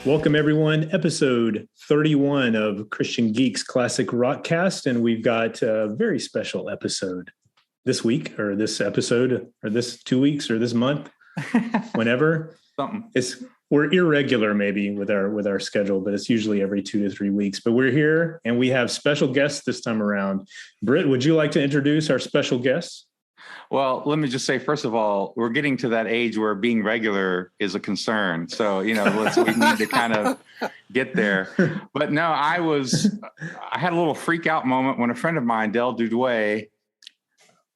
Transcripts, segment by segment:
Welcome, everyone. Episode 31 of Christian Geeks Classic Rockcast. And we've got a very special episode this week, or this episode, or this 2 weeks, or this month, whenever. We're irregular maybe with our schedule, but it's usually every 2 to 3 weeks. But we're here and we have special guests this time around. Britt, would you like to introduce our special guests? Well, let me just say, first of all, we're getting to that age where being regular is a concern. So, we need to kind of get there. But no, I had a little freak out moment when a friend of mine, Del Dudoué,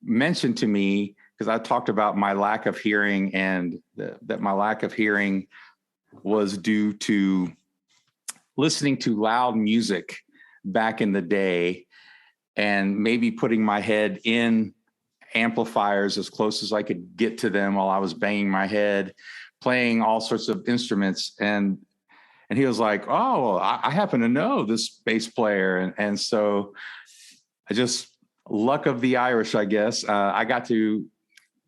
mentioned to me, because I talked about my lack of hearing and that my lack of hearing was due to listening to loud music back in the day and maybe putting my head in amplifiers as close as I could get to them while I was banging my head, playing all sorts of instruments. And he was like, oh, I happen to know this bass player. And so I just, luck of the Irish, I guess, I got to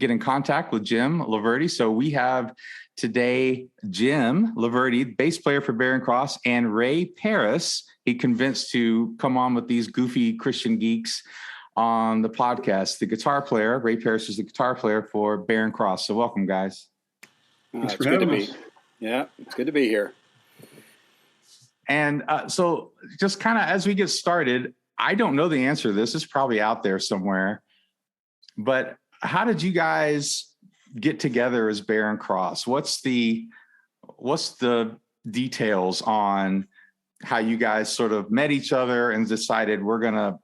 get in contact with Jim Laverde. So we have today Jim Laverde, bass player for Barren Cross, and Ray Parris. He convinced to come on with these goofy Christian geeks on the podcast. The guitar player, Ray Parris, is the guitar player for Barren Cross. So welcome, guys. It's good to be. Yeah, it's good to be here. And so just kind of as we get started, I don't know the answer to this. It's probably out there somewhere. But how did you guys get together as Barren Cross? What's the details on how you guys sort of met each other and decided we're going to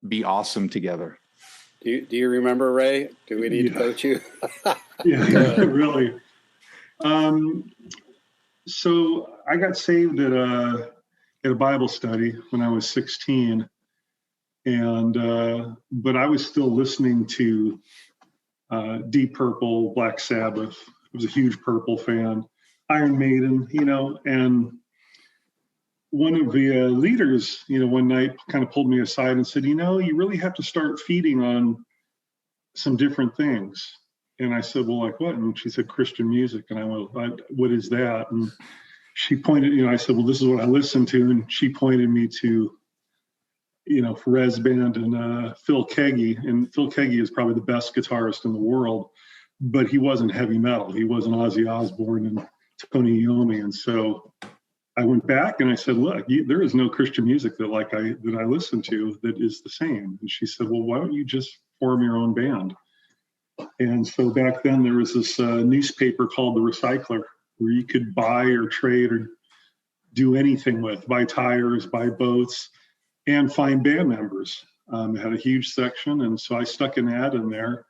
be awesome together? Do you remember, Ray? Do we need to coach you? Yeah, really. So I got saved at a Bible study when I was 16, and but I was still listening to Deep Purple, Black Sabbath. I was a huge Purple fan, Iron Maiden, and one of the leaders, one night kind of pulled me aside and said, you really have to start feeding on some different things. And I said, well, like what? And she said, Christian music. And I went, what is that? And she pointed, I said, well, this is what I listen to. And she pointed me to, Perez Band and Phil Keaggy. And Phil Keaggy is probably the best guitarist in the world, but he wasn't heavy metal. He wasn't Ozzy Osbourne and Tony Iommi. And so I went back and I said, look, there is no Christian music that I listen to that is the same. And she said, well, why don't you just form your own band? And so back then there was this newspaper called The Recycler where you could buy or trade or do anything with, buy tires, buy boats, and find band members. It had a huge section. And so I stuck an ad in there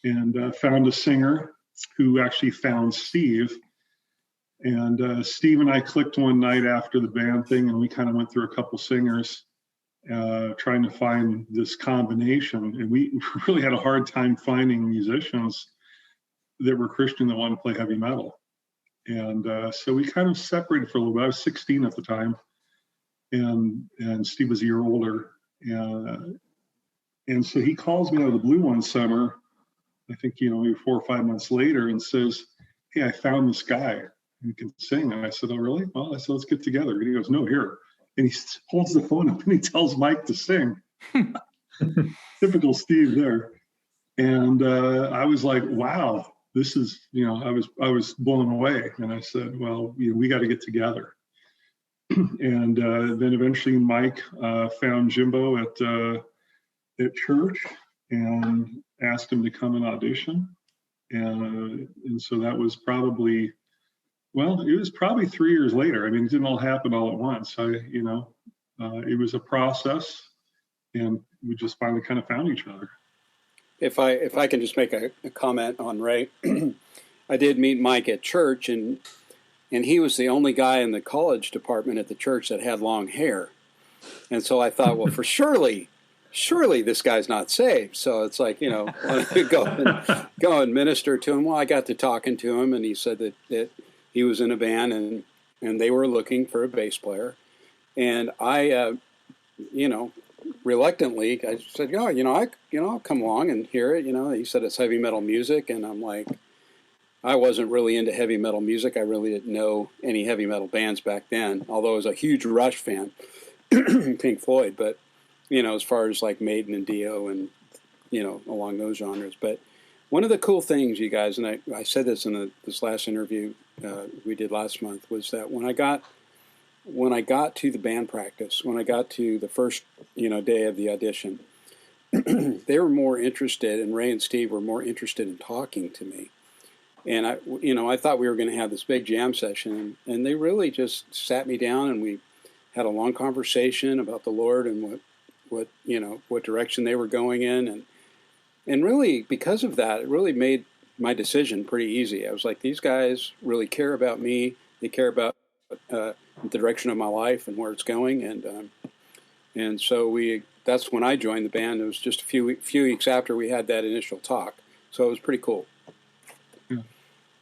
and found a singer who actually found Steve. And Steve and I clicked one night after the band thing, and we kind of went through a couple singers trying to find this combination. And we really had a hard time finding musicians that were Christian that wanted to play heavy metal. And so we kind of separated for a little bit. I was 16 at the time, and Steve was a year older. And so he calls me out of the blue one summer, I think, maybe 4 or 5 months later, and says, hey, I found this guy. You can sing. And I said, oh, really? Well, I said, let's get together. And he goes, no, here. And he holds the phone up and he tells Mike to sing. Typical Steve there. And I was like, wow, this is, I was blown away. And I said, well, we got to get together. And then eventually Mike found Jimbo at church and asked him to come and audition. And so that was probably, it was probably 3 years later. I mean, it didn't all happen all at once. It was a process, and we just finally kind of found each other. If I can just make a comment on Ray, I did meet Mike at church, and he was the only guy in the college department at the church that had long hair. And so I thought, well, surely this guy's not saved. So it's like, go and minister to him. Well, I got to talking to him, and he said that he was in a band and they were looking for a bass player. And I, reluctantly, I said, I'll come along and hear it. He said it's heavy metal music. And I'm like, I wasn't really into heavy metal music. I really didn't know any heavy metal bands back then, although I was a huge Rush fan, Pink Floyd. But, as far as like Maiden and Dio and, along those genres. But one of the cool things, you guys, and I said this in this last interview we did last month, was that when I got to the band practice, when I got to the first, day of the audition, they were more interested, and Ray and Steve were more interested in talking to me. And I thought we were going to have this big jam session, and they really just sat me down, and we had a long conversation about the Lord and what direction they were going in, and really because of that, it really made my decision pretty easy. I was like, these guys really care about me. They care about the direction of my life and where it's going, and so that's when I joined the band. It was just a few weeks after we had that initial talk, so it was pretty cool.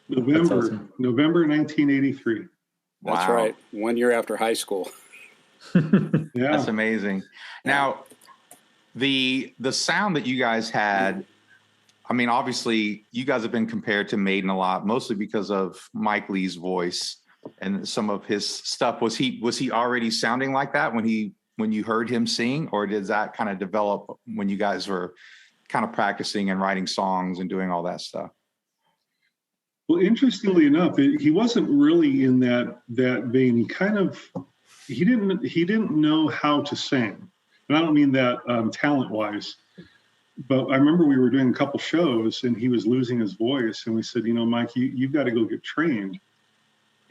November 1983. That's Wow. right. 1 year after high school. Yeah. That's amazing. Now, the sound that you guys had, I mean, obviously you guys have been compared to Maiden a lot, mostly because of Mike Lee's voice and some of his stuff. Was he already sounding like that when you heard him sing, or did that kind of develop when you guys were kind of practicing and writing songs and doing all that stuff? Well, interestingly enough, he wasn't really in that vein. He didn't know how to sing, and I don't mean that talent wise. But I remember we were doing a couple shows, and he was losing his voice, and we said, Mike, you've got to go get trained.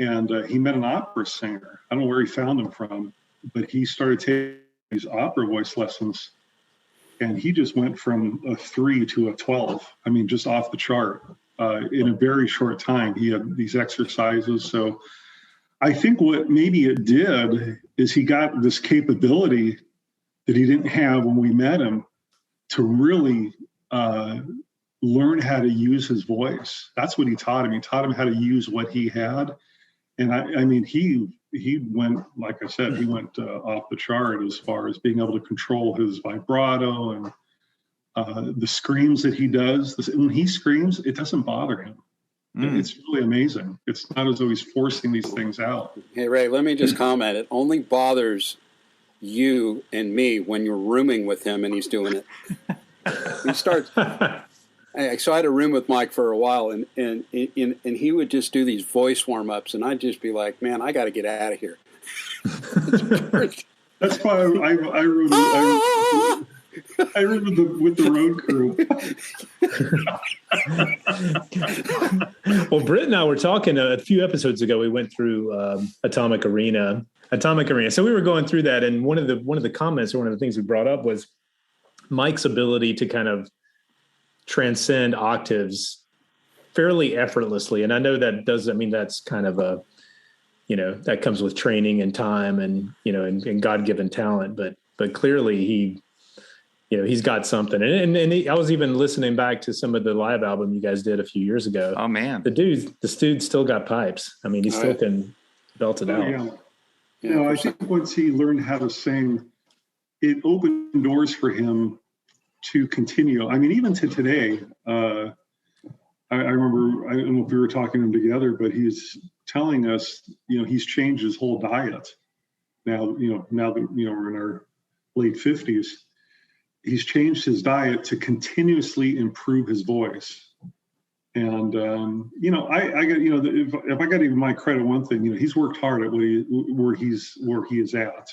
And he met an opera singer. I don't know where he found him from, but he started taking these opera voice lessons, and he just went from a 3 to a 12. I mean, just off the chart. In a very short time, he had these exercises. So I think what maybe it did is he got this capability that he didn't have when we met him to really learn how to use his voice. That's what he taught him. He taught him how to use what he had. And I mean, he went, like I said, he went off the chart as far as being able to control his vibrato and the screams that he does. When he screams, it doesn't bother him. It's really amazing. It's not as though he's forcing these things out. Hey, Ray, let me just comment. It only bothers you and me when you're rooming with him and he's doing it. He starts. So I had a room with Mike for a while, and he would just do these voice warm-ups, and I'd just be like, man, I got to get out of here. That's why I roomed with the road crew. Well, Britt and I were talking a few episodes ago. We went through Atomic Arena. So we were going through that, and one of the comments, or one of the things we brought up, was Mike's ability to kind of transcend octaves fairly effortlessly. And I know that doesn't mean that's kind of a, that comes with training and time and, and God-given talent, but clearly he's got something. And I was even listening back to some of the live album you guys did a few years ago. Oh man, the dude still got pipes. I mean, he still can belt it out. Yeah. I think once he learned how to sing, it opened doors for him to continue. I mean, even to today, I remember, I don't know if we were talking to him together, but he's telling us, he's changed his whole diet. Now that, we're in our late 50s, he's changed his diet to continuously improve his voice. And, I got, if I got to give my credit, one thing, he's worked hard at where he is at.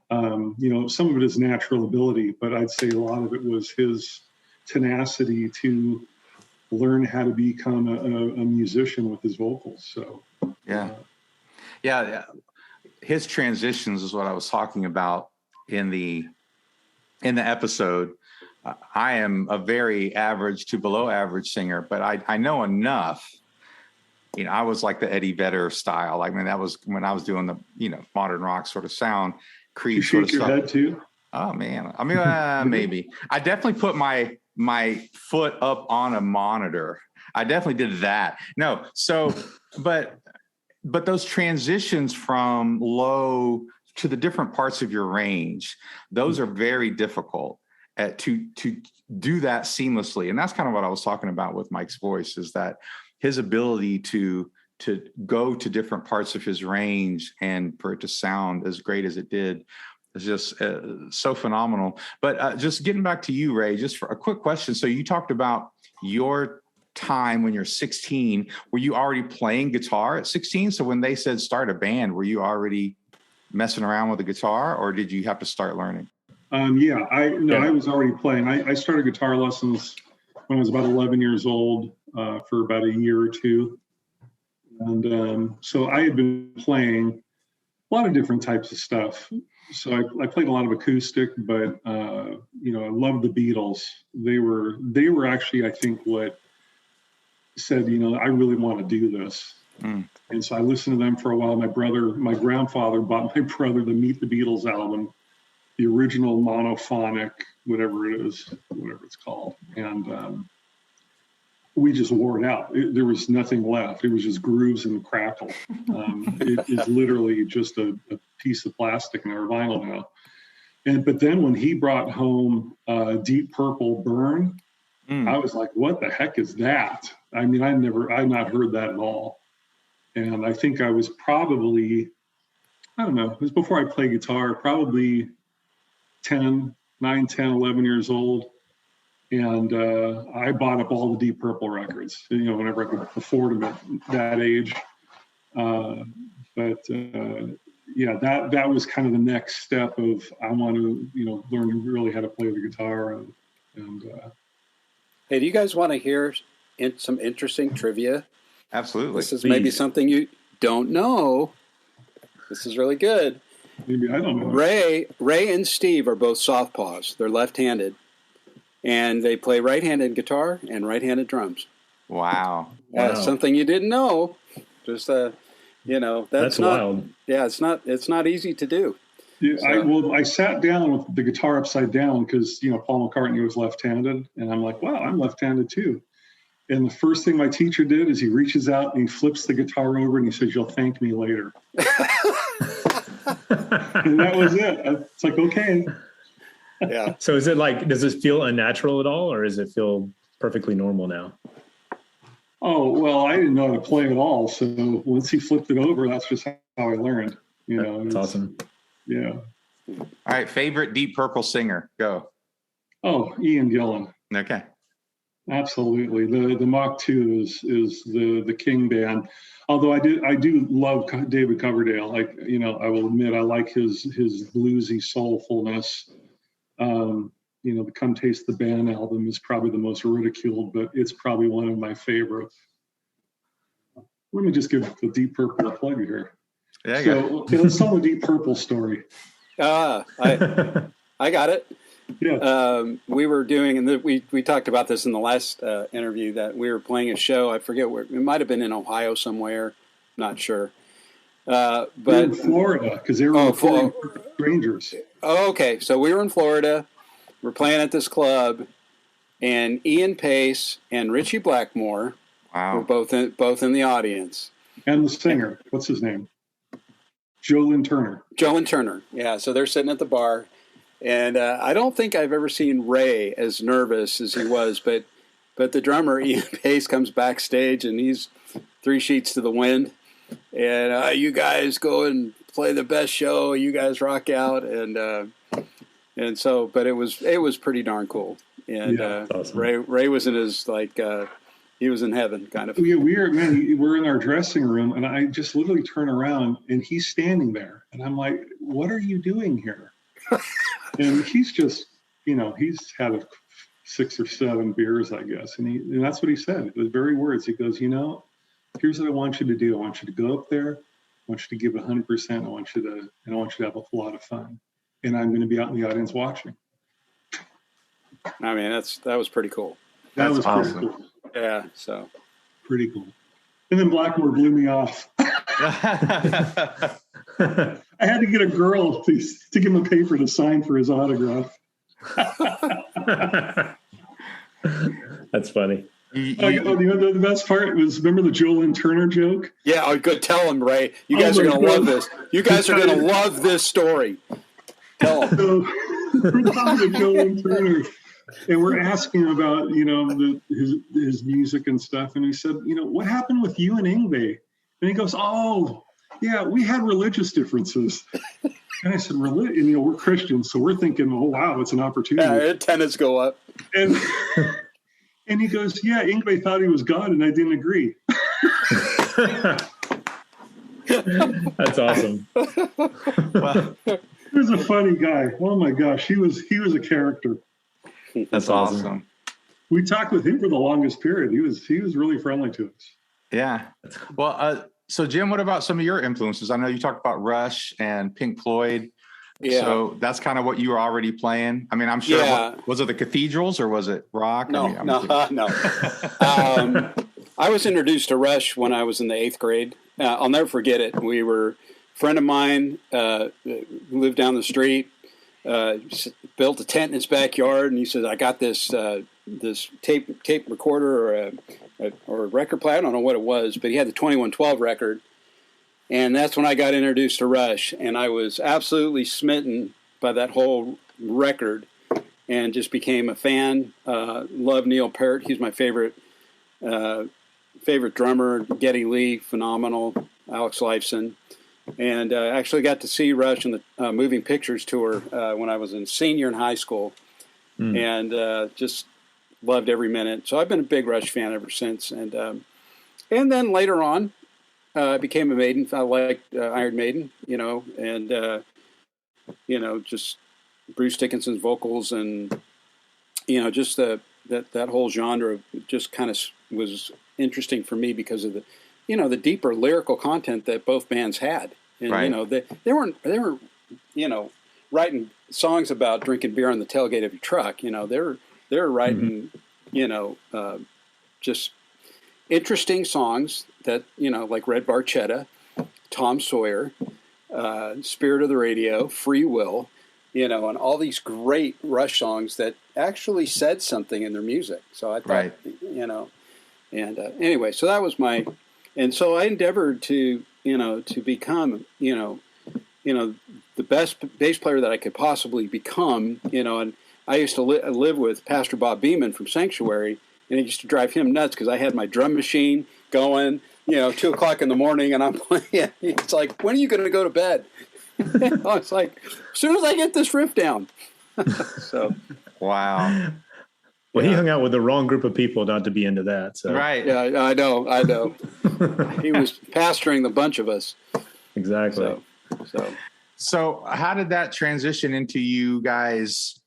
Some of it is natural ability, but I'd say a lot of it was his tenacity to learn how to become a musician with his vocals. So, yeah. His transitions is what I was talking about in the episode. I am a very average to below average singer, but I know enough. I was like the Eddie Vedder style. I mean, that was when I was doing the, modern rock sort of sound. Creed you sort of shake your stuff. head too? Oh man. I mean, maybe. I definitely put my foot up on a monitor. I definitely did that. No. So, but those transitions from low to the different parts of your range, those are very difficult to do that seamlessly. And that's kind of what I was talking about with Mike's voice, is that his ability to go to different parts of his range and for it to sound as great as it did is just so phenomenal. But just getting back to you, Ray, just for a quick question. So you talked about your time when you're 16. Were you already playing guitar at 16? So when they said start a band, were you already messing around with the guitar, or did you have to start learning? I was already playing. I started guitar lessons when I was about 11 years old for about a year or two. And so I had been playing a lot of different types of stuff. So I played a lot of acoustic, but I loved the Beatles. They were actually, I think, what said, I really want to do this. And so I listened to them for a while. My grandfather bought my brother the Meet the Beatles album, the original monophonic, whatever it's called. And we just wore it out. There was nothing left. It was just grooves and crackle. It is literally just a piece of plastic in our vinyl now. But then when he brought home Deep Purple Burn, I was like, what the heck is that? I mean, I'd not heard that at all. And I think I was probably, I don't know, it was before I played guitar, probably 9, 10, 11 years old. And I bought up all the Deep Purple records, whenever I could afford them at that age. That was kind of the next step of, I want to, learn really how to play the guitar. Hey, do you guys want to hear some interesting trivia? Absolutely. This is maybe something you don't know. This is really good. Maybe I don't know. Ray and Steve are both southpaws. They're left-handed. And they play right-handed guitar and right-handed drums. Wow. Something you didn't know. Just that's not wild. Yeah, it's not easy to do. Yeah, so. I sat down with the guitar upside down because Paul McCartney was left-handed, and I'm like, wow, I'm left-handed too. And the first thing my teacher did is he reaches out and he flips the guitar over and he says, "You'll thank me later." And that was it. It's like, okay. Yeah. So is it like, does this feel unnatural at all, or does it feel perfectly normal now? Oh, well, I didn't know how to play at all. So once he flipped it over, that's just how I learned. That's awesome. Yeah. All right. Favorite Deep Purple singer? Go. Oh, Ian Gillan. Okay. Absolutely. The Mach 2 is the king band. Although I do love David Coverdale. I will admit I like his bluesy soulfulness. The Come Taste the Band album is probably the most ridiculed, but it's probably one of my favorites. Let me just give the Deep Purple a plug here. Let's tell the Deep Purple story. I got it. Yeah. We were doing, and we talked about this in the last interview, that we were playing a show. I forget where. It might have been in Ohio somewhere. Not sure. But in Florida, because they were strangers. Oh, okay. So we were in Florida. We're playing at this club, and Ian Pace and Richie Blackmore were both in the audience. And the singer, what's his name? Joe Lynn Turner. Yeah. So they're sitting at the bar, and I don't think I've ever seen Ray as nervous as he was, but the drummer Ian Pace comes backstage, and he's 3 sheets to the wind, and you guys go and play the best show. You guys rock out, and so, but it was pretty darn cool. And awesome. Ray was in his he was in heaven, kind of. Yeah, we're in our dressing room, and I just literally turn around, and he's standing there, and I'm like, "What are you doing here?" And he's just, he's had 6 or 7 beers, I guess, and that's what he said. The very words. He goes, "Here's what I want you to do. I want you to go up there. I want you to give 100%. I want you to have a lot of fun, and I'm going to be out in the audience watching." I mean, that was pretty cool. That was awesome. pretty cool. Yeah, so pretty cool. And then Blackmore blew me off. I had to get a girl to give him a paper to sign for his autograph. That's funny. The best part was, remember the Joe Lynn Turner joke? Yeah, good. Tell him, Ray. You guys are going to love this. You guys are going to love this story. Tell him. So, we're talking to Joe Lynn Turner, And we're asking about, his music and stuff. And he said, what happened with you and Yngwie? And he goes, oh, yeah, we had religious differences. And I said, we're Christians, so we're thinking, oh, wow, it's an opportunity. Yeah, antennas go up. And he goes, yeah, Yngwie thought he was God, and I didn't agree. That's awesome. Well, He was a funny guy. Oh my gosh, he was a character. that's awesome. We talked with him for the longest period. He was really friendly to us. Yeah. Well, so Jim, what about some of your influences? I know you talked about Rush and Pink Floyd. Yeah. So that's kind of what you were already playing. I mean, I'm sure. Yeah. Was it the Cathedrals or was it rock? No, I mean, no. I was introduced to Rush when I was in the 8th grade. I'll never forget it. We were a friend of mine who lived down the street, built a tent in his backyard, and he said, "I got this tape recorder or a record player. I don't know what it was, but he had the 2112 record." And that's when I got introduced to Rush, and I was absolutely smitten by that whole record, and just became a fan. Love Neil Peart; he's my favorite drummer. Geddy Lee, phenomenal. Alex Lifeson, and actually got to see Rush in the Moving Pictures tour when I was a senior in high school, and just loved every minute. So I've been a big Rush fan ever since, and then later on. I became a Maiden. I liked Iron Maiden, and just Bruce Dickinson's vocals, and just that whole genre just kind of was interesting for me because of the deeper lyrical content that both bands had, and right. they weren't writing songs about drinking beer on the tailgate of your truck. They were writing just interesting songs that, like Red Barchetta, Tom Sawyer, Spirit of the Radio, Free Will, and all these great Rush songs that actually said something in their music. So I thought, right. Anyway, so that was and so I endeavored to become, the best bass player that I could possibly become, and I used to live with Pastor Bob Beeman from Sanctuary. And it used to drive him nuts because I had my drum machine going, 2:00 in the morning, and I'm playing. It's like, when are you going to go to bed? It's like, as soon as I get this riff down. So, wow. Well, he hung out with the wrong group of people not to be into that. So. Right. Yeah, I know. He was pastoring the bunch of us. Exactly. So how did that transition into you guys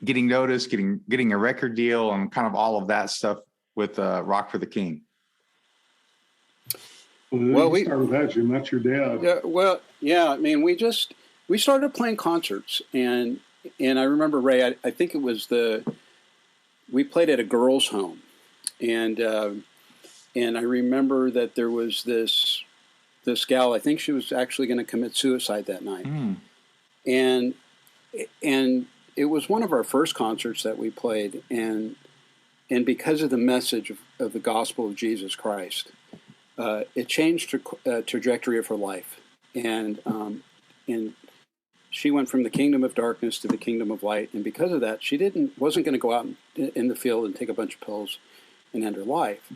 getting noticed, getting a record deal, and kind of all of that stuff with Rock for the King? Well, we started with that, Jim. That's your dad. Yeah. Well, yeah. I mean, we started playing concerts, and I remember, Ray. I think it was we played at a girls' home, and I remember that there was this gal. I think she was actually going to commit suicide that night, and it was one of our first concerts that we played, and because of the message of the gospel of Jesus Christ, it changed the trajectory of her life, and she went from the kingdom of darkness to the kingdom of light, and because of that, she wasn't going to go out in the field and take a bunch of pills and end her life.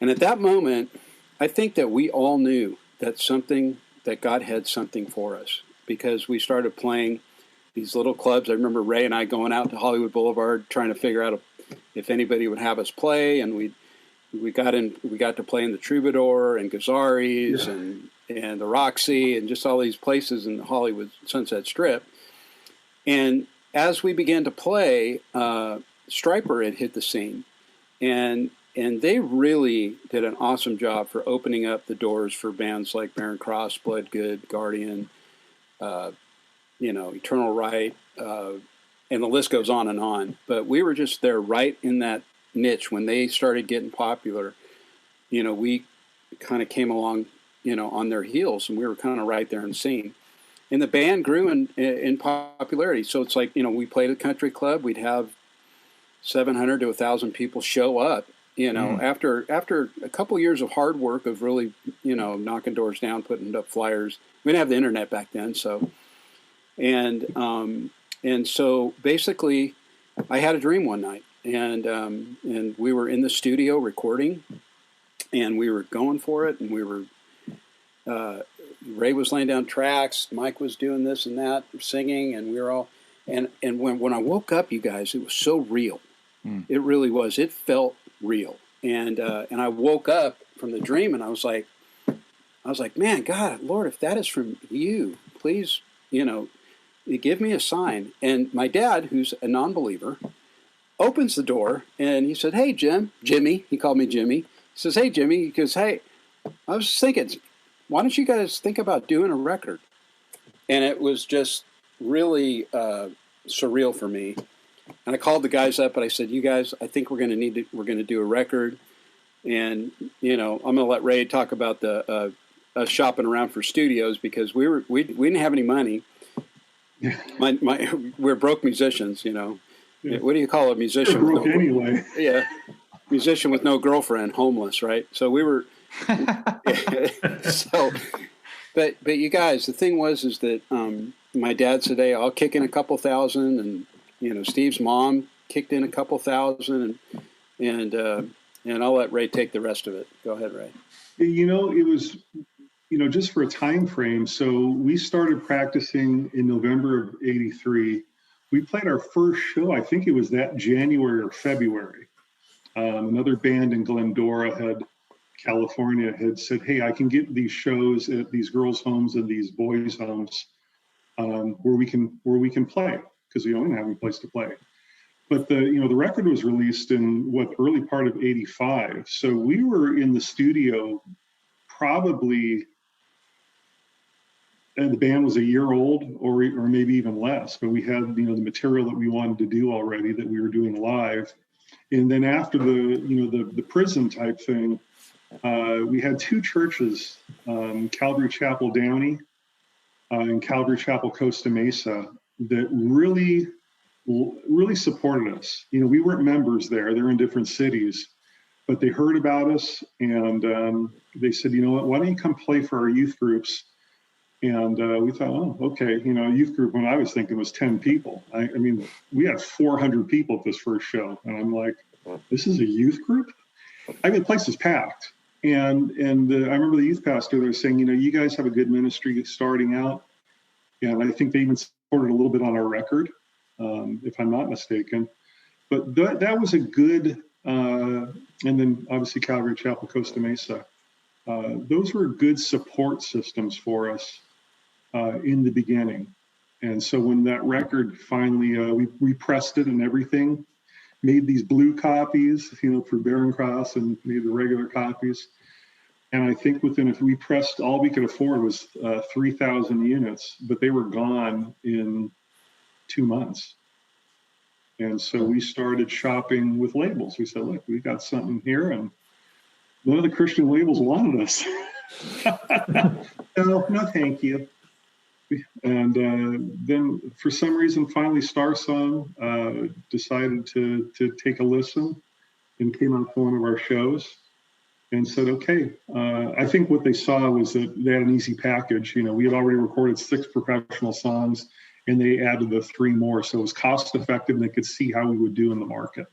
And at that moment, I think that we all knew that God had something for us, because we started playing these little clubs. I remember Ray and I going out to Hollywood Boulevard trying to figure out if anybody would have us play, and we got to play in the Troubadour and Gazzari's and the Roxy and just all these places in the Hollywood Sunset Strip. And as we began to play, Stryper had hit the scene, and they really did an awesome job for opening up the doors for bands like Barren Cross, Blood Good, Guardian, Eternal Right, and the list goes on and on. But we were just there right in that niche when they started getting popular. We kind of came along, on their heels, and we were kind of right there in the scene. And the band grew in popularity. So it's like, we played at a country club. We'd have 700 to 1,000 people show up. After a couple years of hard work of really, knocking doors down, putting up flyers. We didn't have the internet back then, so. And so basically, I had a dream one night, and we were in the studio recording, and we were going for it, and we were. Ray was laying down tracks, Mike was doing this and that, singing, and we were all. And when I woke up, you guys, it was so real. It really was. It felt real. And I woke up from the dream, and I was like, man, God, Lord, if that is from you, please, give me a sign. And my dad, who's a non-believer, opens the door, and he said, hey, Jimmy, he called me Jimmy. He says, hey, Jimmy, he goes, hey, I was thinking, why don't you guys think about doing a record? And it was just really surreal for me. And I called the guys up, and I said, you guys, I think we're going to do a record. And, I'm going to let Ray talk about the us shopping around for studios, because we didn't have any money. We're broke musicians, Yeah. What do you call a musician? We're broke anyway. Yeah. Musician with no girlfriend, homeless, right? So we were, but you guys, the thing is that my dad said, hey, I'll kick in a couple thousand, and Steve's mom kicked in a couple thousand, and I'll let Ray take the rest of it. Go ahead, Ray. It was, just for a time frame. So we started practicing in November of '83. We played our first show, I think it was that January or February. Another band in Glendora, California, had said, hey, I can get these shows at these girls' homes and these boys' homes where we can play, because we don't have any place to play. But the record was released in early part of '85. So we were in the studio probably, and the band was a year old or maybe even less, but we had the material that we wanted to do already that we were doing live. And then after the prison type thing, we had two churches, Calvary Chapel Downey and Calvary Chapel Costa Mesa, that really supported us. We weren't members there; they're in different cities, but they heard about us, and they said, why don't you come play for our youth groups? And we thought, oh, okay, youth group, when I was thinking, was 10 people. I mean, we had 400 people at this first show, and I'm like, this is a youth group? I mean, the place was packed. And I remember the youth pastor there saying, you guys have a good ministry starting out. And I think they even supported a little bit on our record, if I'm not mistaken. But that was a good, and then obviously Calvary Chapel, Costa Mesa. Those were good support systems for us in the beginning. And so when that record finally, we repressed it and everything, made these blue copies, for Barren Cross, and made the regular copies. And I think we pressed, all we could afford was 3,000 units, but they were gone in 2 months. And so we started shopping with labels. We said, look, we got something here, and none of the Christian labels wanted us. No, thank you. And then for some reason, finally, Star Song decided to take a listen and came on to one of our shows and said, okay. I think what they saw was that they had an easy package. We had already recorded 6 professional songs, and they added the 3 more. So it was cost effective, and they could see how we would do in the market.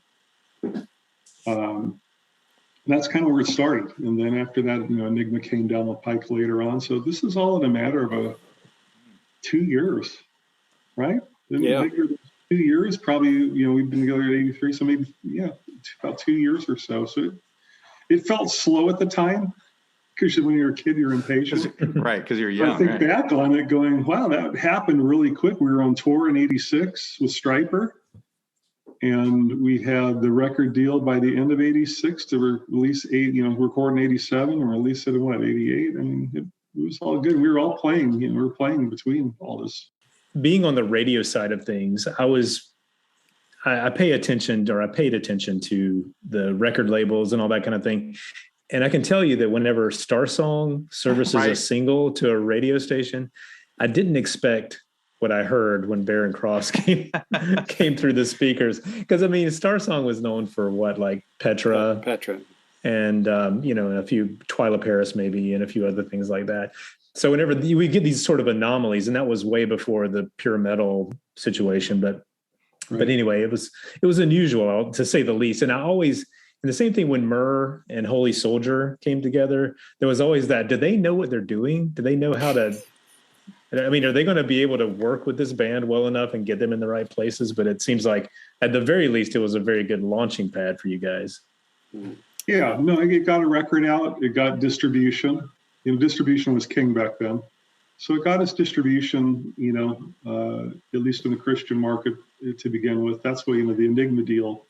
That's kind of where it started. And then after that, Enigma came down the pike later on. So this is all in a matter of 2 years, right? Yeah. 2 years, probably, we've been together at '83. So maybe, about 2 years or so. So it felt slow at the time, because when you're a kid, you're impatient. Right, because you're young. I think back on it going, wow, that happened really quick. We were on tour in '86 with Stryper. And we had the record deal by the end of '86 to release record in '87 and release it in '88. I mean, it was all good. We were all playing. We were playing between all this. Being on the radio side of things, I paid attention to the record labels and all that kind of thing. And I can tell you that whenever Star Song services a single to a radio station, I didn't expect what I heard when Barren Cross came through the speakers. Because, Star Song was known for Petra. And, and a few Twyla Paris maybe, and a few other things like that. So whenever we get these sort of anomalies, and that was way before the pure metal situation, but But anyway, it was unusual to say the least. And and the same thing when Myrrh and Holy Soldier came together, there was always that, do they know what they're doing? Do they know how to, I mean, are they going to be able to work with this band well enough and get them in the right places? But it seems like at the very least, it was a very good launching pad for you guys. Yeah, no, it got a record out. It got distribution. Distribution was king back then. So it got us distribution, at least in the Christian market to begin with. That's what, the Enigma deal.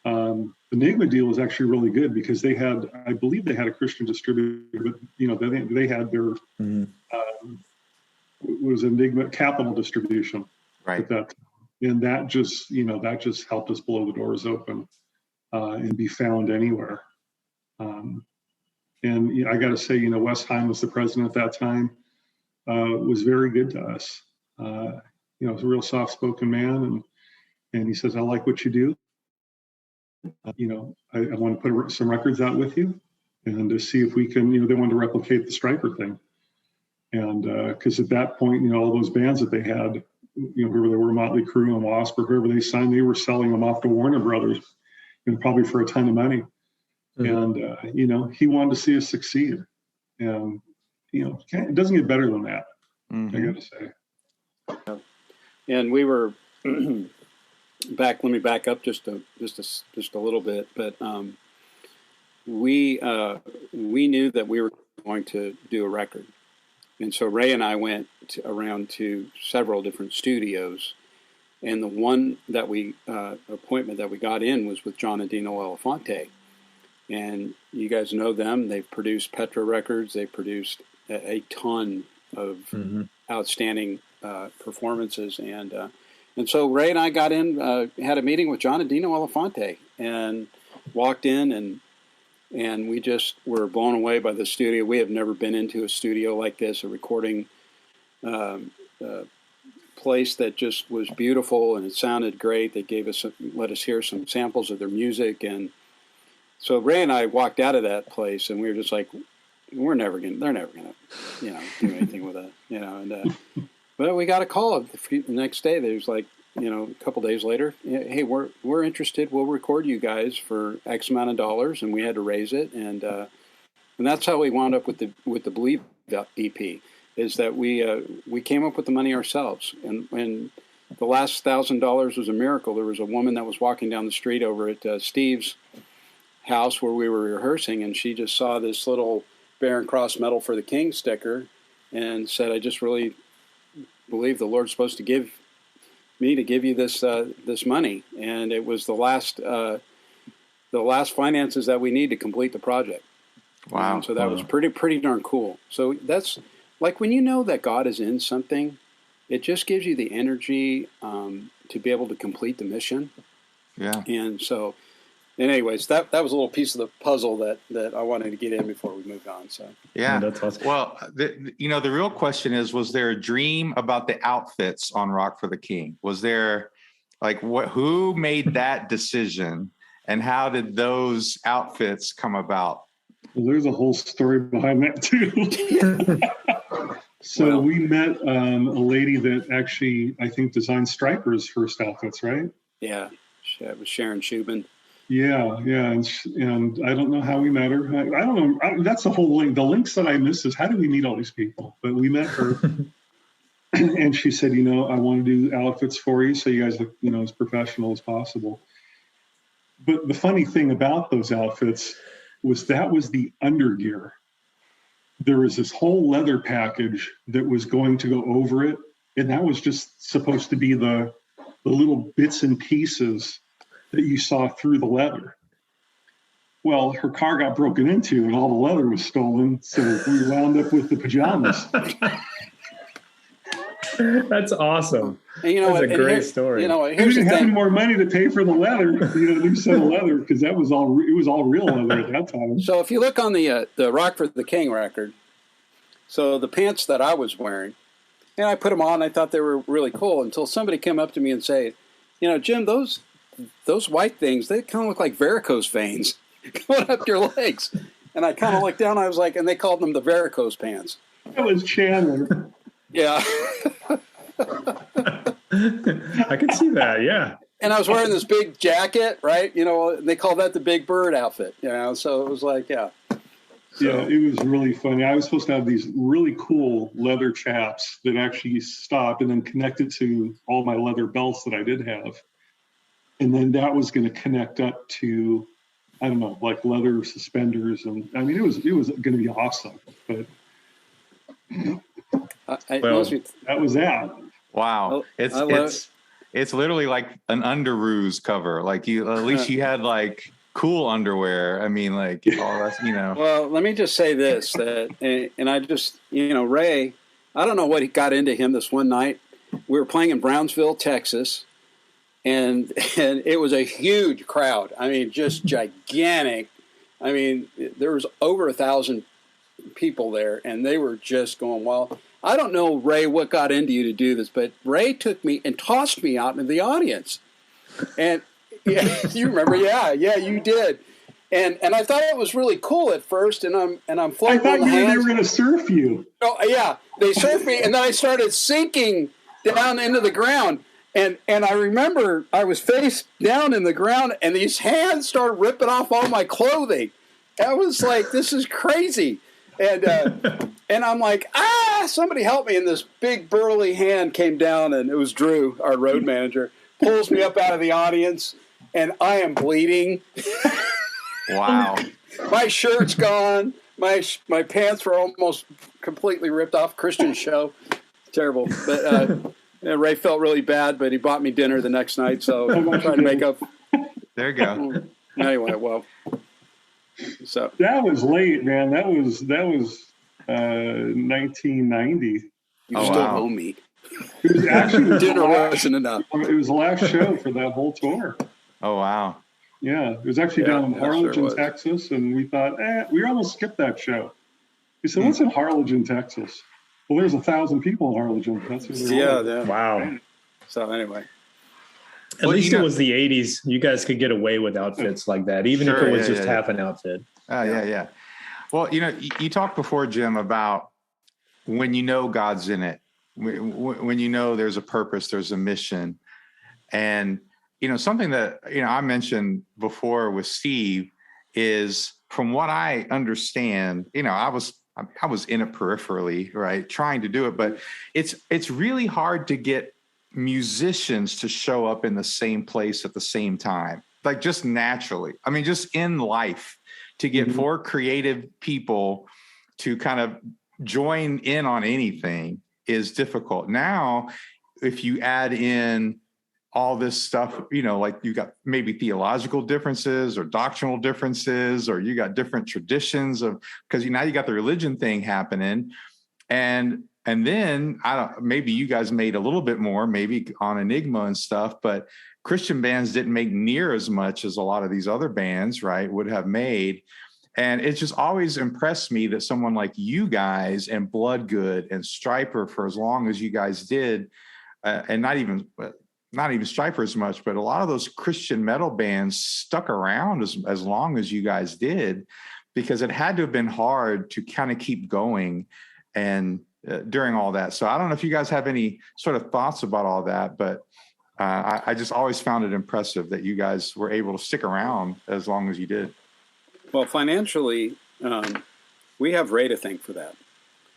The Enigma deal was actually really good because I believe they had a Christian distributor, but, they had their, was Enigma Capital Distribution. Right. And that just helped us blow the doors open and be found anywhere. And I got to say, Wes Hine was the president at that time. Was very good to us. Was a real soft-spoken man, and he says, "I like what you do. I want to put some records out with you, and to see if we can." They wanted to replicate the Stryper thing, and because at that point, all those bands that they had, whoever they were, Motley Crue and Wasp or whoever they signed, they were selling them off to Warner Brothers, probably for a ton of money. Mm-hmm. And he wanted to see us succeed, and. It doesn't get better than that. Mm-hmm. I got to say. And we were back. Let me back up just a little bit. But we knew that we were going to do a record, and so Ray and I went around to several different studios, and the one that appointment that we got in was with John and Dino Elefante, and you guys know them. They've produced Petra Records. They produced a ton of outstanding performances, and so Ray and I got in, had a meeting with John and Dino Elefante, and walked in, and we just were blown away by the studio. We have never been into a studio like this, a recording place that just was beautiful, and it sounded great. They let us hear some samples of their music, and so Ray and I walked out of that place, and we were just like, they're never gonna, do anything with it, and, but we got a call the next day. There's like, a couple days later, hey, we're interested. We'll record you guys for X amount of dollars. And we had to raise it. And that's how we wound up with the Believe EP, is that we came up with the money ourselves. And the last $1,000 was a miracle. There was a woman that was walking down the street over at Steve's house where we were rehearsing, and she just saw this little Barren Cross Medal for the King sticker and said, I just really believe the Lord's supposed to give you this money. And it was the last finances that we need to complete the project. Wow. And so that was pretty darn cool. So that's like, when you know that God is in something, it just gives you the energy to be able to complete the mission. Yeah. And so, anyways, that was a little piece of the puzzle that I wanted to get in before we moved on. So yeah, that's awesome. Well, the real question is, was there a dream about the outfits on Rock for the King? Was there, like, who made that decision, and how did those outfits come about? Well, there's a whole story behind that too. So we met a lady that actually, I think, designed Stryper's first outfits, right? Yeah, it was Sharon Shubin. Yeah, and I don't know how we met her. I don't know. That's the whole link. The links that I missed is, how do we meet all these people? But we met her, and she said, I want to do outfits for you, so you guys look, as professional as possible. But the funny thing about those outfits was that was the undergear. There was this whole leather package that was going to go over it, and that was just supposed to be the little bits and pieces that you saw through the leather. Well, her car got broken into and all the leather was stolen, so we wound up with the pajamas. That's awesome. And that's a great story. We didn't have any more money to pay for the leather, new set of leather, because it was all real leather at that time. So if you look on the Rock for the King record, so the pants that I was wearing, and I put them on, I thought they were really cool, until somebody came up to me and said, Jim, those white things, they kind of look like varicose veins going up your legs. And I kind of looked down, I was like, and they called them the varicose pants. That was Chandler. Yeah. I can see that. Yeah. And I was wearing this big jacket, right? They call that the Big Bird outfit, so it was like, yeah. Yeah, it was really funny. I was supposed to have these really cool leather chaps that actually stopped and then connected to all my leather belts that I did have. And then that was going to connect up to, I don't know, like leather suspenders. And I mean, it was going to be awesome. But that was that. Wow. It's literally like an underoos cover. Like at least you had like cool underwear. I mean, like all that's, Well, let me just say this, and I just, Ray, I don't know what got into him this one night. We were playing in Brownsville, Texas, and it was a huge crowd. I mean, just gigantic. I mean, there was over 1,000 people there, and they were just going wild. I don't know, Ray, what got into you to do this, but Ray took me and tossed me out into the audience. And yeah, you remember? Yeah, you did. And I thought it was really cool at first, and I'm floating on the hands. They were going to surf you. Oh yeah, they surfed me, and then I started sinking down into the ground. And I remember I was face down in the ground, and these hands started ripping off all my clothing. I was like, this is crazy. And I'm like, somebody help me. And this big burly hand came down, and it was Drew, our road manager, pulls me up out of the audience, and I am bleeding. Wow. My shirt's gone. My pants were almost completely ripped off. Christian show. Terrible. But Ray felt really bad, but he bought me dinner the next night, so I'm trying to make up. There you go. Anyway, well. So that was late, man. That was 1990. You still owe me. It was actually dinner wasn't enough. It was the last show for that whole tour. Oh wow! Yeah, it was actually down in Harlingen, Texas, and we thought, we almost skipped that show. He said, "What's in Harlingen, Texas?" Well, there's 1,000 people in Harlingen. That's what yeah. Wow. So anyway. At least it was the 80s. You guys could get away with outfits like that, even if it was just half an outfit. Yeah. Well, you talked before, Jim, about when God's in it, when there's a purpose, there's a mission. And, something that, I mentioned before with Steve is, from what I understand, I was in it peripherally, right, trying to do it, but it's really hard to get musicians to show up in the same place at the same time, like just naturally. I mean, just in life, to get four creative people to kind of join in on anything is difficult. Now, if you add in all this stuff, like you got maybe theological differences or doctrinal differences, or you got different traditions because now you got the religion thing happening. And then maybe you guys made a little bit more, maybe on Enigma and stuff, but Christian bands didn't make near as much as a lot of these other bands, right, would have made. And it just always impressed me that someone like you guys and Bloodgood and Stryper, for as long as you guys did, and not even Stryper as much, but a lot of those Christian metal bands stuck around as long as you guys did, because it had to have been hard to kind of keep going and during all that. So I don't know if you guys have any sort of thoughts about all that, but I just always found it impressive that you guys were able to stick around as long as you did. Well, financially, we have Ray to thank for that.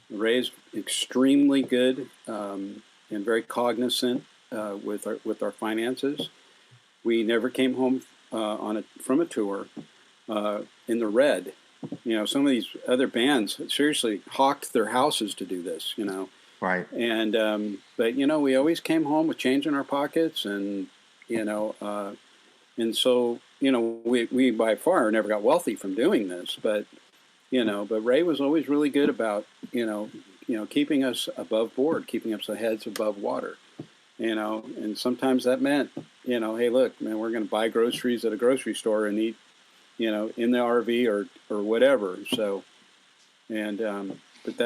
Ray's extremely good and very cognizant with our finances. We never came home from a tour in the red. Some of these other bands seriously hawked their houses to do this, Right. And, but, we always came home with change in our pockets and so, we by far never got wealthy from doing this, but Ray was always really good about, keeping us above board, keeping us heads above water, and sometimes that meant, hey, look, man, we're going to buy groceries at a grocery store and eat, in the RV or whatever. So, but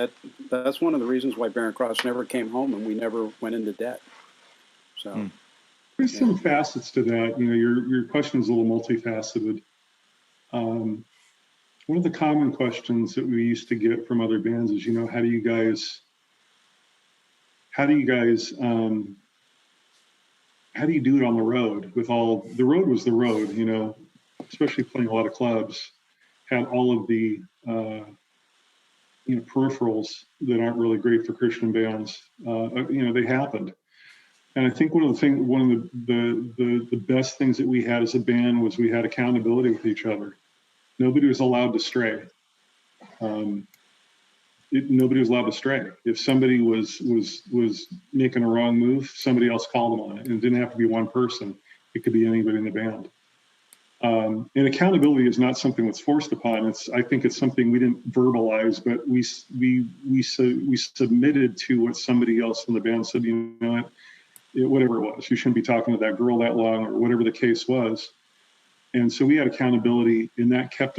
that's one of the reasons why Barren Cross never came home and we never went into debt. So there's some facets to that. Your question is a little multifaceted. One of the common questions that we used to get from other bands is, how do you guys how do you do it on the road with all, the road was the road, you know, especially playing a lot of clubs, had all of the, you know, peripherals that aren't really great for Christian bands. You know, they happened. And I think one of the best things that we had as a band was we had accountability with each other. Nobody was allowed to stray. Nobody was allowed to stray. If somebody was making a wrong move, somebody else called them on it. And it didn't have to be one person. It could be anybody in the band. And accountability is not something that's forced upon. I think it's something we didn't verbalize, but we submitted to what somebody else in the band said. You know what? Whatever it was, you shouldn't be talking to that girl that long, or whatever the case was. And so we had accountability, and that kept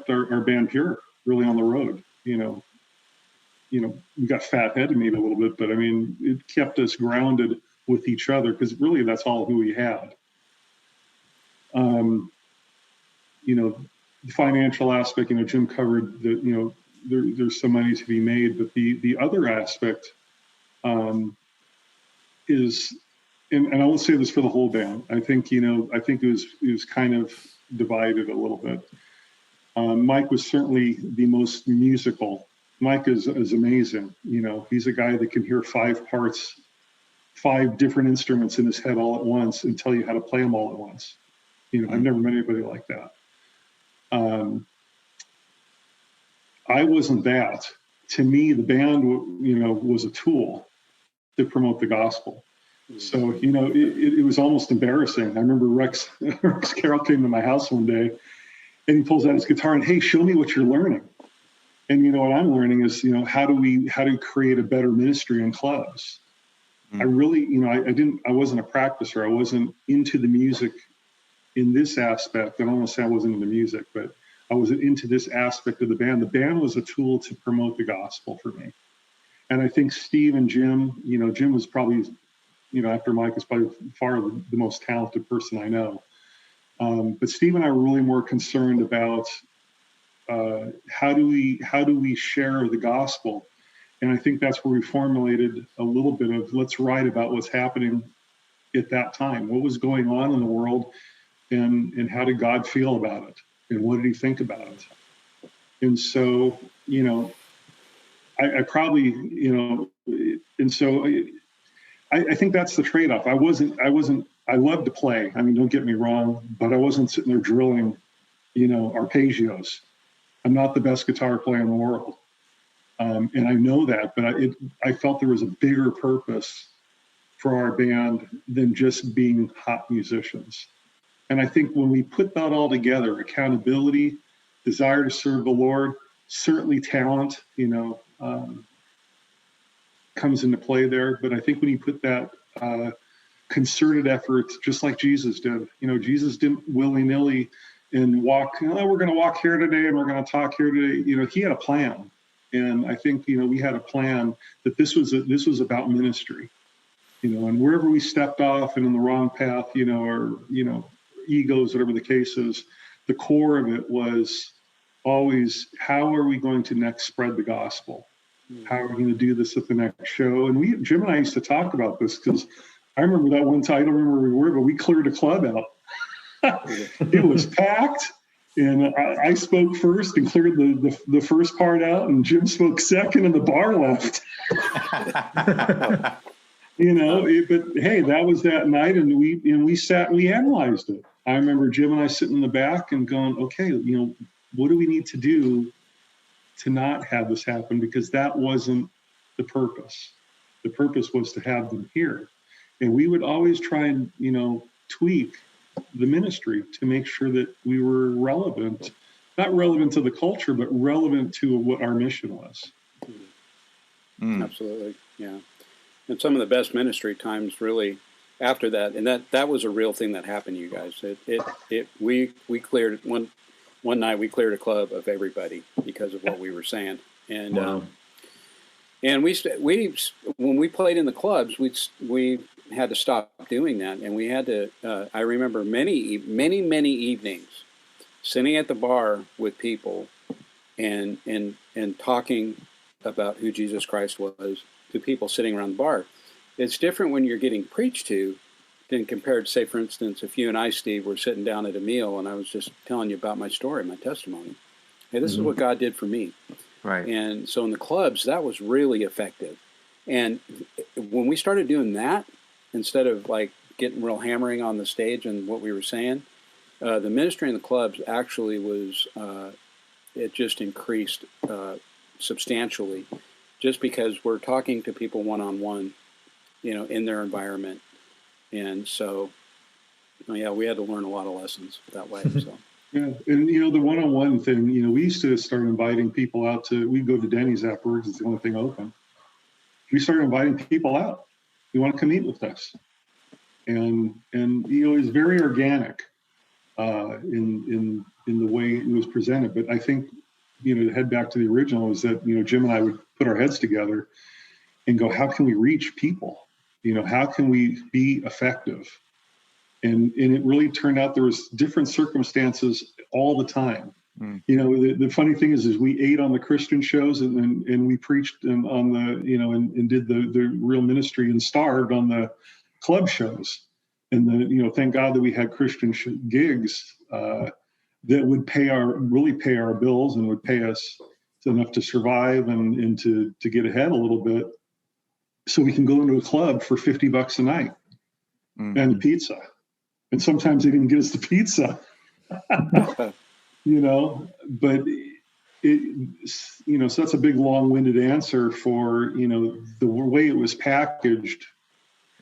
our band pure, really, on the road. You know, we got fat-headed maybe a little bit, but I mean, it kept us grounded with each other, because really that's all who we had. You know, the financial aspect, you know, Jim covered that, you know, there's some money to be made, but the other aspect is, and I won't say this for the whole band. I think, you know, it was kind of divided a little bit. Mike was certainly the most musical. Mike is amazing. You know, he's a guy that can hear 5 different instruments in his head all at once and tell you how to play them all at once. You know, I've never met anybody like that. I wasn't that. To me, the band, you know, was a tool to promote the gospel. So, you know, it was almost embarrassing. I remember Rex Carroll came to my house one day, and he pulls out his guitar and, hey, show me what you're learning. And, you know, what I'm learning is, you know, how to create a better ministry in clubs. I really, you know, I wasn't a practicer. I wasn't into the music in this aspect. I don't want to say I wasn't into music, but I was into this aspect of the band. The band was a tool to promote the gospel for me. And I think Steve and Jim, you know, Jim was probably, you know, after Mike, is probably far the most talented person I know. But Steve and I were really more concerned about how do we share the gospel. And I think that's where we formulated a little bit of, let's write about what's happening at that time. What was going on in the world, and how did God feel about it? And what did he think about it? And so, you know, I probably, you know, and so I think that's the trade-off. I love to play. I mean, don't get me wrong, but I wasn't sitting there drilling, you know, arpeggios. I'm not the best guitar player in the world. And I know that, but I felt there was a bigger purpose for our band than just being hot musicians. And I think when we put that all together, accountability, desire to serve the Lord, certainly talent, you know, comes into play there. But I think when you put that concerted effort, just like Jesus did, you know, Jesus didn't willy-nilly and walk, oh, we're going to walk here today and we're going to talk here today. You know, he had a plan. And I think, you know, we had a plan that this was about ministry, you know, and wherever we stepped off and in the wrong path, you know, or, you know, egos, whatever the case is, the core of it was always, how are we going to next spread the gospel? How are we going to do this at the next show? And Jim and I used to talk about this, because I remember that one time, I don't remember where we were, but we cleared a club out. It was packed. And I spoke first and cleared the first part out, and Jim spoke second, and the bar left. You know, but hey, that was that night, and we sat and we analyzed it. I remember Jim and I sitting in the back and going, okay, you know, what do we need to do to not have this happen? Because that wasn't the purpose. The purpose was to have them here. And we would always try and, you know, tweak the ministry to make sure that we were relevant, not relevant to the culture, but relevant to what our mission was. Absolutely. Yeah. And some of the best ministry times really after that, and that was a real thing that happened to you guys. We cleared one night, we cleared a club of everybody because of what we were saying. And, wow. And we when we played in the clubs, we had to stop doing that, and we had to. I remember many evenings sitting at the bar with people, and talking about who Jesus Christ was to people sitting around the bar. It's different when you're getting preached to, then compared, say, for instance, if you and I, Steve, were sitting down at a meal and I was just telling you about my story, my testimony. Hey, this is what God did for me. Right. And so in the clubs, that was really effective. And when we started doing that, instead of like getting real hammering on the stage and what we were saying, the ministry in the clubs actually was, it just increased substantially, just because we're talking to people one-on-one, in their environment. And so, yeah, we had to learn a lot of lessons that way. So. Yeah, and the one-on-one thing, we used to start inviting people out we'd go to Denny's afterwards. It's the only thing open. We started inviting people out. You want to come eat with us? And it was very organic in the way it was presented. But I think, to head back to the original, is that, Jim and I would put our heads together and go, how can we reach people? How can we be effective? And it really turned out there was different circumstances all the time. The funny thing is we ate on the Christian shows and we preached on the, and did the real ministry and starved on the club shows. And thank God that we had Christian gigs that would really pay our bills and would pay us enough to survive and to get ahead a little bit, so we can go into a club for $50 a night and pizza. And sometimes they didn't get us the pizza, but so that's a big long-winded answer for, the way it was packaged.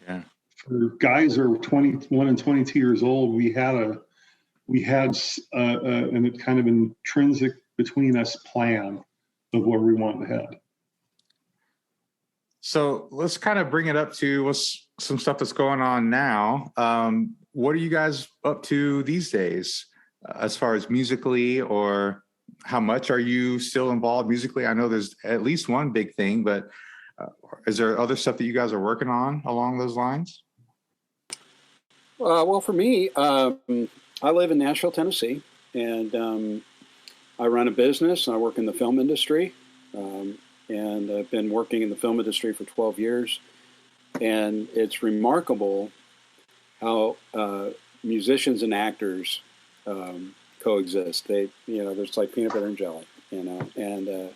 Yeah. For guys who are 21 and 22 years old, we had a kind of intrinsic between us plan of where we want to head. So let's kind of bring it up to what's some stuff that's going on now. What are you guys up to these days as far as musically, or how much are you still involved musically? I know there's at least one big thing, but is there other stuff that you guys are working on along those lines? Well, for me, I live in Nashville, Tennessee, and I run a business and I work in the film industry. And I've been working in the film industry for 12 years. And it's remarkable how musicians and actors coexist. There's like peanut butter and jelly, and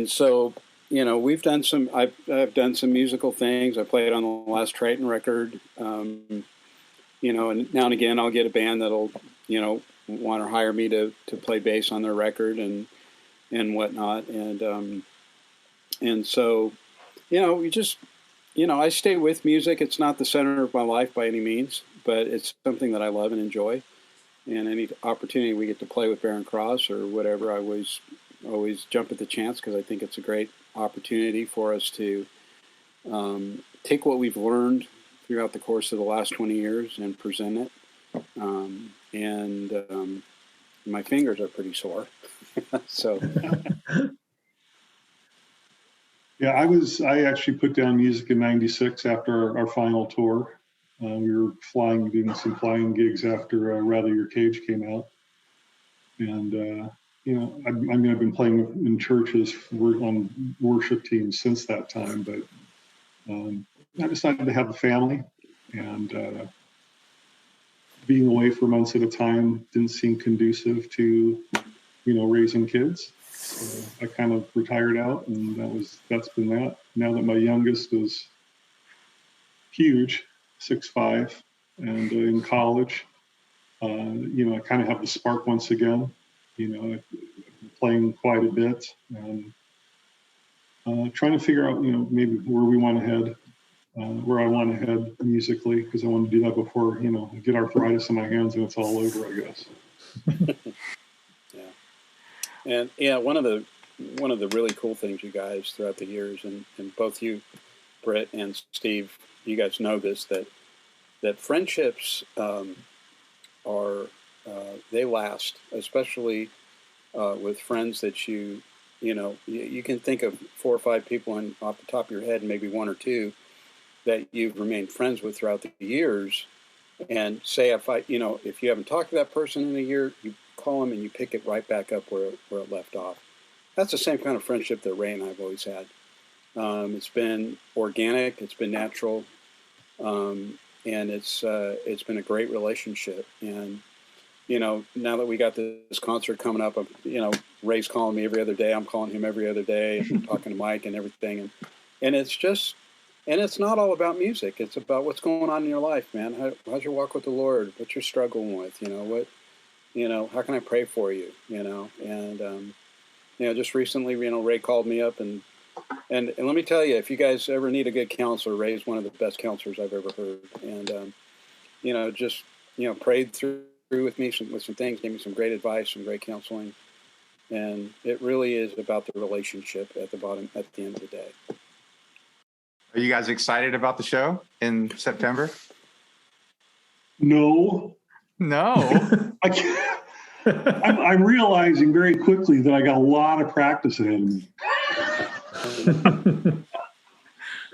so, we've done I've done some musical things. I played on the last Triton record, and now and again I'll get a band that'll, want to hire me to play bass on their record and whatnot. And so, you just, I stay with music. It's not the center of my life by any means, but it's something that I love and enjoy. And any opportunity we get to play with Barren Cross or whatever, I always jump at the chance, because I think it's a great opportunity for us to take what we've learned throughout the course of the last 20 years and present it. My fingers are pretty sore. So... Yeah, I actually put down music in '96 after our final tour. We were doing some flying gigs after Rather Your Cage came out. And, I've been playing in churches on worship teams since that time, but I decided to have a family, and being away for months at a time didn't seem conducive to, raising kids. So I kind of retired out, and that's been that. Now that my youngest is huge, 6'5", and in college, I kind of have the spark once again. I'm playing quite a bit, and trying to figure out, maybe where we want to head, where I want to head musically, because I want to do that before, I get arthritis in my hands and it's all over, I guess. And one of the really cool things, you guys, throughout the years, and both you, Britt and Steve, you guys know this, that friendships they last, especially with friends that you can think of 4 or 5 people off the top of your head, maybe 1 or 2 that you've remained friends with throughout the years. And say if you haven't talked to that person in a year, you call them and you pick it right back up where it left off. That's the same kind of friendship that Ray and I have always had. It's been organic, it's been natural, it's been a great relationship. And now that we got this concert coming up, Ray's calling me every other day. I'm calling him every other day, and talking to Mike and everything. And it's just, and it's not all about music. It's about what's going on in your life, man. How's your walk with the Lord? What you're struggling with? How can I pray for you? And just recently, Ray called me up and let me tell you, if you guys ever need a good counselor, Ray's one of the best counselors I've ever heard. And prayed through with me with some things, gave me some great advice, some great counseling. And it really is about the relationship at the end of the day. Are you guys excited about the show in September? No. I can't. I'm realizing very quickly that I got a lot of practice ahead of me.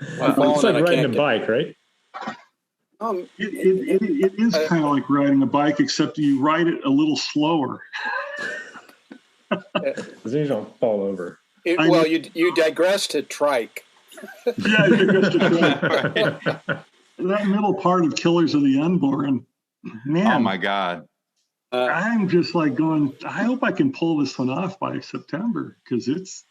It's like riding a bike, right? It is kind of like riding a bike, except you ride it a little slower. Because you don't fall over. You digress to trike. Yeah, you digress to trike. That middle part of Killers of the Unborn, man. Oh my God. I'm just like going, I hope I can pull this one off by September, because it's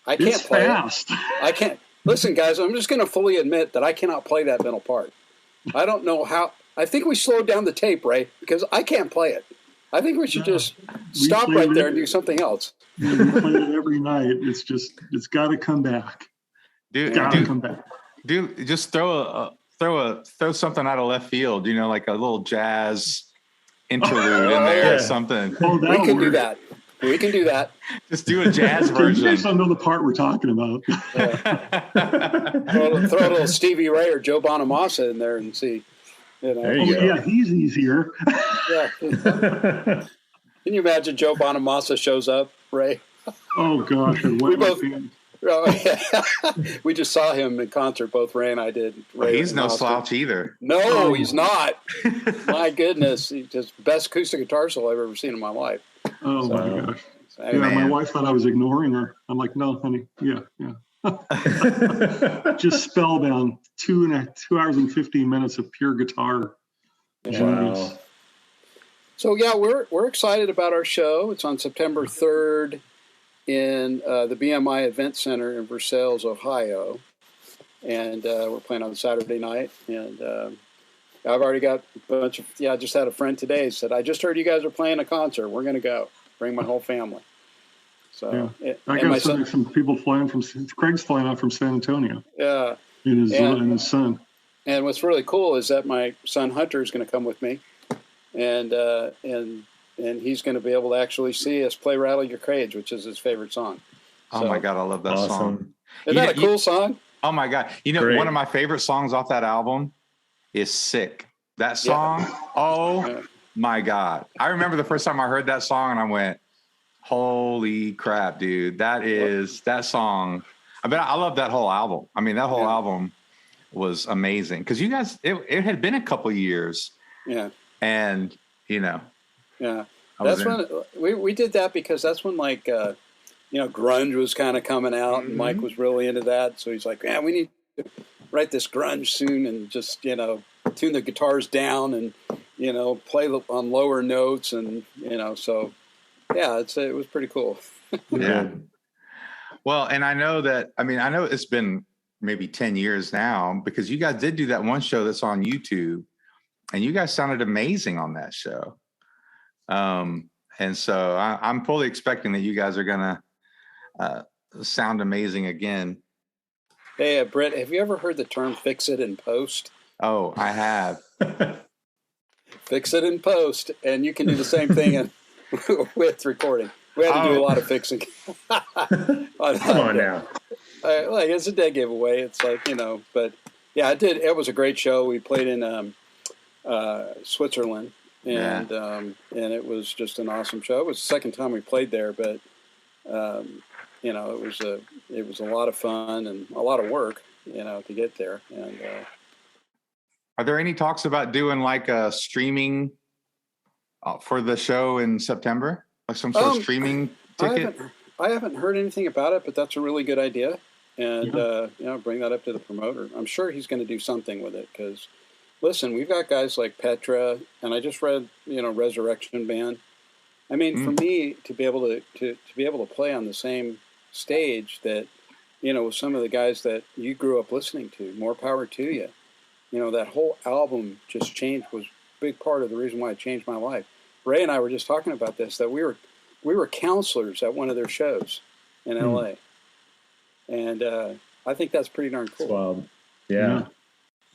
fast. I can't. Listen, guys, I'm just going to fully admit that I cannot play that middle part. I don't know how. I think we slowed down the tape, Ray, because I can't play it. I think we should just stop right there and do something else. We play it every night. It's got to come back. Come back. Just throw something out of left field, like a little jazz interlude in there or something. We can do that. We can do that. Just do a jazz version. You guys don't know the part we're talking about. Throw a little Stevie Ray or Joe Bonamassa in there and see. There you go. Yeah, he's easier. Yeah. Can you imagine Joe Bonamassa shows up, Ray? Oh gosh, we just saw him in concert. Both Ray and I did. He's no slouch either. No, he's not. My goodness, he's just best acoustic guitar solo I've ever seen in my life. Oh my gosh! My wife thought I was ignoring her. I'm like, no, honey. Yeah. Just spellbound. 2 hours and 15 minutes of pure guitar. Wow. So we're excited about our show. It's on September 3rd in the BMI Event Center in Versailles, Ohio, and we're playing on Saturday night. And I've already got a bunch of. I just had a friend today said, I just heard you guys are playing a concert. We're going to go. Bring my whole family. So I got some people flying from. Craig's flying out from San Antonio. Yeah. And his son. And what's really cool is that my son Hunter is going to come with me, and he's going to be able to actually see us play "Rattle Your Cage," which is his favorite song. Oh my God, I love that song. Isn't that a cool song? Oh my God! Great. One of my favorite songs off that album is "Sick." That song. Yeah. Oh my God! I remember the first time I heard that song, and I went, "Holy crap, dude! That song." I love that whole album. I mean, that whole album was amazing because you guys. It had been a couple years. Yeah. And Yeah. That's when we did that because that's when grunge was kind of coming out, and Mike was really into that. So he's like, we need to write this grunge soon and just tune the guitars down and play on lower notes and so it was pretty cool. Yeah. Well, and I know it's been maybe 10 years now because you guys did do that one show that's on YouTube, and you guys sounded amazing on that show. And so I'm fully expecting that you guys are gonna sound amazing again. Hey, Britt, have you ever heard the term "fix it in post"? Oh, I have. Fix it in post, and you can do the same thing with recording. We had to do a lot of fixing. Come on now. It's a dead giveaway. It's but I did. It was a great show. We played in Switzerland, and it was just an awesome show. It was the second time we played there, but it was a lot of fun and a lot of work, to get there. And are there any talks about doing like a streaming for the show in September? Like some sort of streaming ticket? I haven't heard anything about it, but that's a really good idea. And bring that up to the promoter. I'm sure he's going to do something with it because listen, we've got guys like Petra, and I just read, Resurrection Band. I mean, for me to be able to play on the same stage that, with some of the guys that you grew up listening to, more power to you. That whole album just changed, was a big part of the reason why it changed my life. Ray and I were just talking about this, that we were counselors at one of their shows in LA. And I think that's pretty darn cool. Wow. Yeah.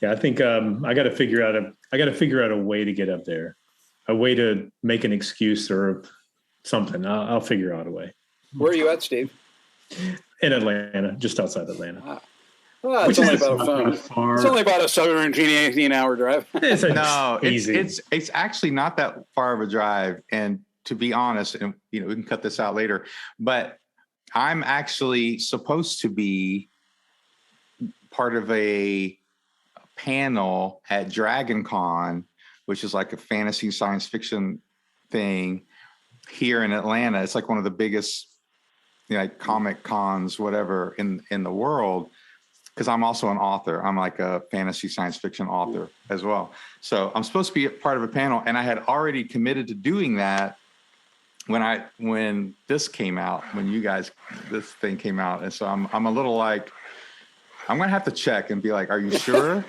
Yeah, I think I got to figure out a way to get up there, a way to make an excuse or something. I'll figure out a way. Where are you at, Steve? In Atlanta, just outside Atlanta. Wow. Well, it's only about a phone. It's only about a 18-hour drive. It's actually not that far of a drive. And to be honest, and we can cut this out later, but I'm actually supposed to be part of a panel at Dragon Con, which is like a fantasy science fiction thing here in Atlanta. It's like one of the biggest like comic cons, whatever, in the world. Because I'm also an author. I'm like a fantasy science fiction author as well. So I'm supposed to be a part of a panel, and I had already committed to doing that when this came out, this thing came out. And so I'm a little like, I'm going to have to check and be like, are you sure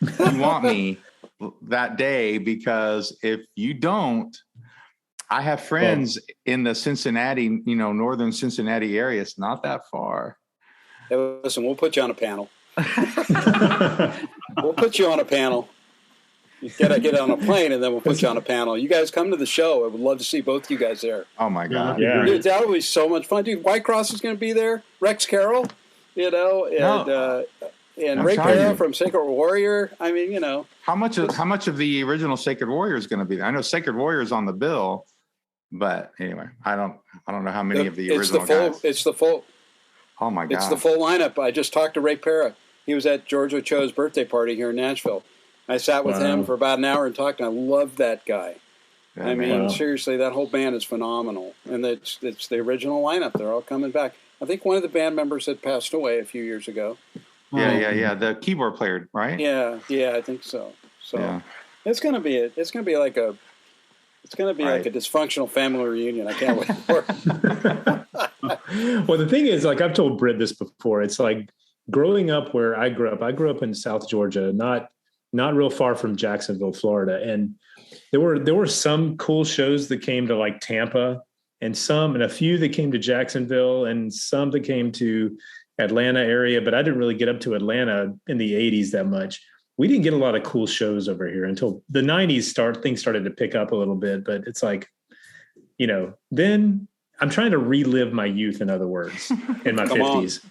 you want me that day? Because if you don't, I have friends in the Cincinnati, northern Cincinnati area. It's not that far. Hey, listen, we'll put you on a panel. We'll put you on a panel. You gotta get on a plane, and then we'll put you on a panel. You guys come to the show. I would love to see both you guys there. Oh my God! Yeah, dude, that would be so much fun, dude. White Cross is going to be there. Rex Carroll, and Ray Parra from Sacred Warrior. I mean, how much of the original Sacred Warrior is going to be there? I know Sacred Warrior is on the bill, but anyway, I don't know how many of the original guys. It's the full. Oh my God! It's the full lineup. I just talked to Ray Parra. He was at George Ochoa's birthday party here in Nashville. I sat with him for about an hour and talked, and I love that guy. Yeah, I mean, seriously, that whole band is phenomenal. And it's the original lineup. They're all coming back. I think one of the band members had passed away a few years ago. Yeah. The keyboard player, right? Yeah, I think so. So it's going to be like a dysfunctional family reunion. I can't wait for it. Well, the thing is, like I've told Britt this before, it's like growing up where I grew up in South Georgia, not real far from Jacksonville, Florida. And there were some cool shows that came to like Tampa and a few that came to Jacksonville and some that came to Atlanta area, but I didn't really get up to Atlanta in the 80s that much. We didn't get a lot of cool shows over here until the 90s things started to pick up a little bit, but it's like, then I'm trying to relive my youth, in other words, in my 50s.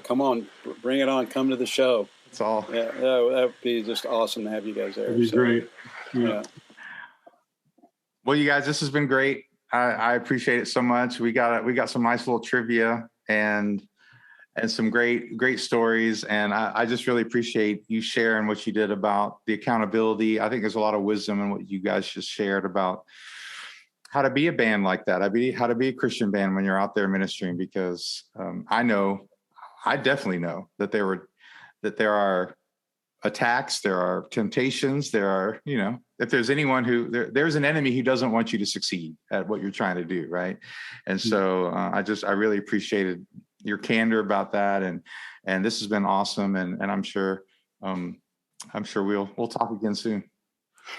Come on, bring it on. Come to the show. That's all. Yeah, that would be just awesome to have you guys there. That'd be great. Yeah. Well, you guys, this has been great. I appreciate it so much. We got some nice little trivia and some great stories. And I just really appreciate you sharing what you did about the accountability. I think there's a lot of wisdom in what you guys just shared about how to be a band like that. How to be a Christian band when you're out there ministering, because I definitely know that there are attacks, there are temptations, there are, if there's anyone there's an enemy who doesn't want you to succeed at what you're trying to do. Right. And so I really appreciated your candor about that. And this has been awesome. And I'm sure we'll talk again soon.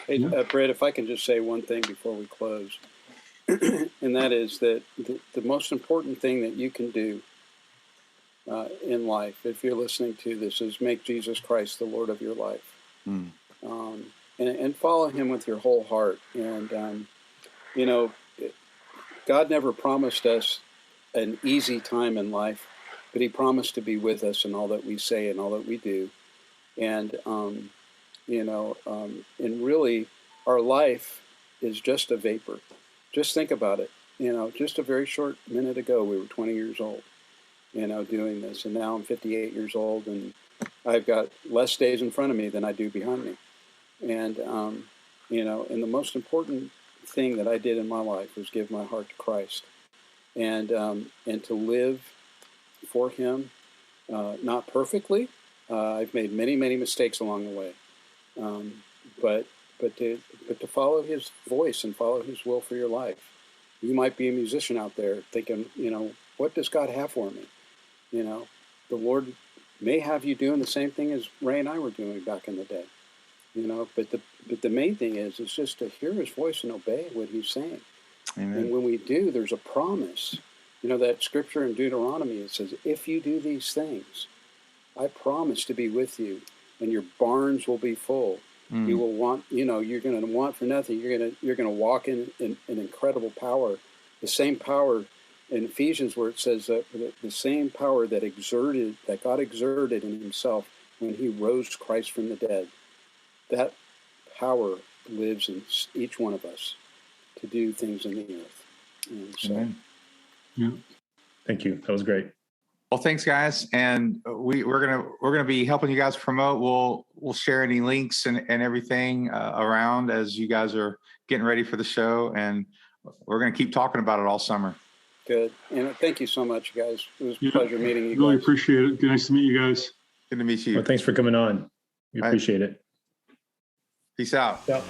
Hey, Britt, if I can just say one thing before we close, and that is that the most important thing that you can do in life, if you're listening to this, is make Jesus Christ the Lord of your life, and follow Him with your whole heart. And God never promised us an easy time in life, but He promised to be with us in all that we say and all that we do. And and really, our life is just a vapor. Just think about it. Just a very short minute ago, we were 20 years old. Doing this. And now I'm 58 years old, and I've got less days in front of me than I do behind me. And, and the most important thing that I did in my life was give my heart to Christ and to live for Him, not perfectly. I've made many, many mistakes along the way. but to follow his voice and follow his will for your life. You might be a musician out there thinking, what does God have for me? The Lord may have you doing the same thing as Ray and I were doing back in the day. But the main thing is just to hear his voice and obey what he's saying. Amen. And when we do, there's a promise. That scripture in Deuteronomy, it says, if you do these things, I promise to be with you, and your barns will be full. You will want, you're going to want for nothing. You're going to walk in an incredible power, the same power in Ephesians where it says that the same power that God exerted in himself when he rose Christ from the dead. That power lives in each one of us to do things in the earth. And so, Amen. Yeah. Thank you. That was great. Well, thanks, guys, and we're gonna be helping you guys promote. We'll share any links and everything around as you guys are getting ready for the show, and we're gonna keep talking about it all summer. Good, and thank you so much, guys. It was a pleasure meeting you. Really guys. appreciate it. Nice to meet you guys. Good to meet you. Well, thanks for coming on. We appreciate it. Peace out. Yeah.